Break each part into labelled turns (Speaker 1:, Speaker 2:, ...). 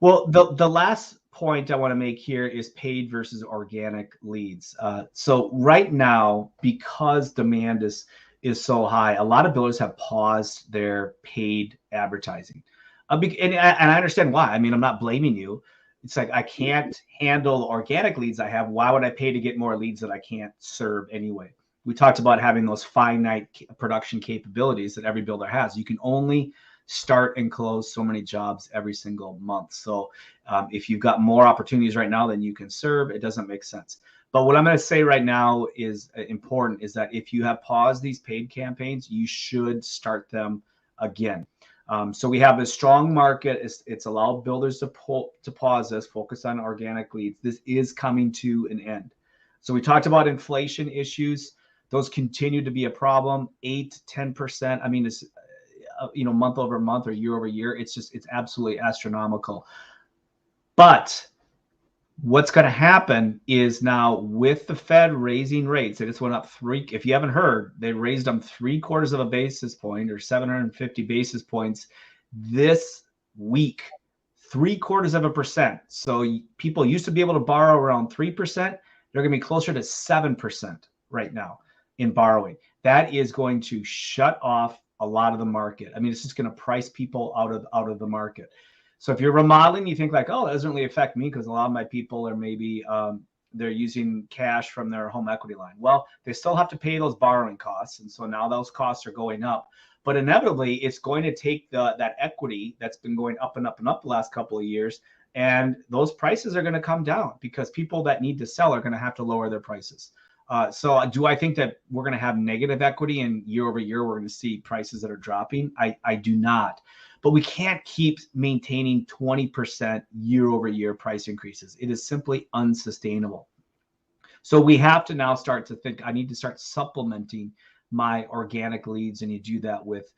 Speaker 1: Well, the last point I want to make here is paid versus organic leads. So right now, because demand is so high, a lot of builders have paused their paid advertising. And I understand why. I mean, I'm not blaming you. It's like I can't handle organic leads I have. Why would I pay to get more leads that I can't serve anyway? We talked about having those finite production capabilities that every builder has. You can only start and close so many jobs every single month. So if you've got more opportunities right now than you can serve, it doesn't make sense. But what I'm going to say right now is important is that if you have paused these paid campaigns, you should start them again. So we have a strong market. It's allowed builders to pause this, focus on organic leads. This is coming to an end. So we talked about inflation issues. Those continue to be a problem, 8-10%. I mean, it's month over month or year over year. It's absolutely astronomical. But what's going to happen is now with the Fed raising rates, they just went up if you haven't heard, they raised them 3/4 of a basis point or 750 basis points this week, 0.75%. So people used to be able to borrow around 3%. They're going to be closer to 7% right now in borrowing. That is going to shut off a lot of the market. I mean, it's just going to price people out of the market. So if you're remodeling, you think like, oh, that doesn't really affect me because a lot of my people are maybe they're using cash from their home equity line. Well, they still have to pay those borrowing costs. And so now those costs are going up. But inevitably, it's going to take that equity that's been going up and up and up the last couple of years. And those prices are going to come down because people that need to sell are going to have to lower their prices. So do I think that we're going to have negative equity and year over year we're going to see prices that are dropping? I do not. But we can't keep maintaining 20% year over year price increases. It is simply unsustainable. So we have to now start to think, I need to start supplementing my organic leads, and you do that with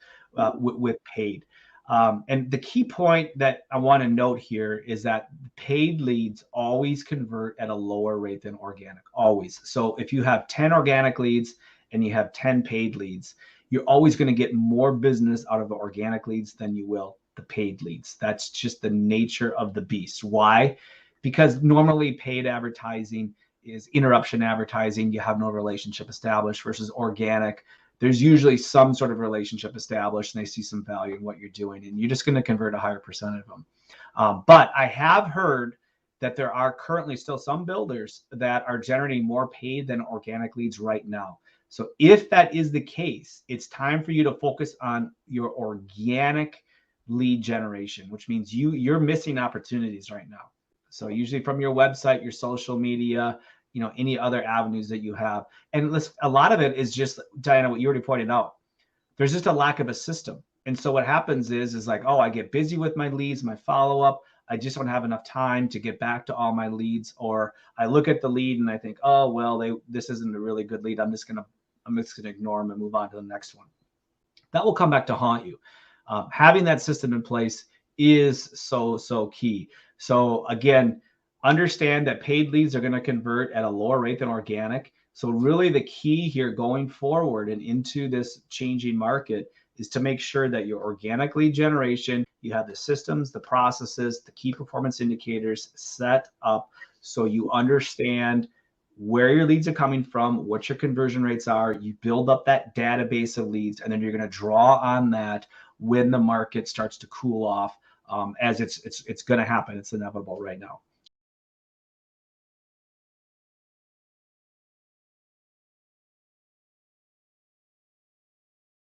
Speaker 1: paid. And the key point that I want to note here is that paid leads always convert at a lower rate than organic, always. So if you have 10 organic leads and you have 10 paid leads, you're always going to get more business out of the organic leads than you will the paid leads. That's just the nature of the beast. Why? Because normally paid advertising is interruption advertising. You have no relationship established versus organic. There's usually some sort of relationship established and they see some value in what you're doing, and you're just going to convert a higher percentage of them. But I have heard that there are currently still some builders that are generating more paid than organic leads right now. So if that is the case, it's time for you to focus on your organic lead generation, which means you're missing opportunities right now. So usually from your website, your social media, any other avenues that you have. And a lot of it is just, Diana, what you already pointed out. There's just a lack of a system. And so what happens is like, oh, I get busy with my leads, my follow-up. I just don't have enough time to get back to all my leads. Or I look at the lead and I think, oh, well, this isn't a really good lead. I'm just gonna ignore them and move on to the next one. That will come back to haunt you. Having that system in place is so key. So again, understand that paid leads are going to convert at a lower rate than organic. So really the key here going forward and into this changing market is to make sure that your organic lead generation, you have the systems, the processes, the key performance indicators set up so you understand where your leads are coming from, what your conversion rates are. You build up that database of leads, and then you're going to draw on that when the market starts to cool off, as it's going to happen. It's inevitable right now.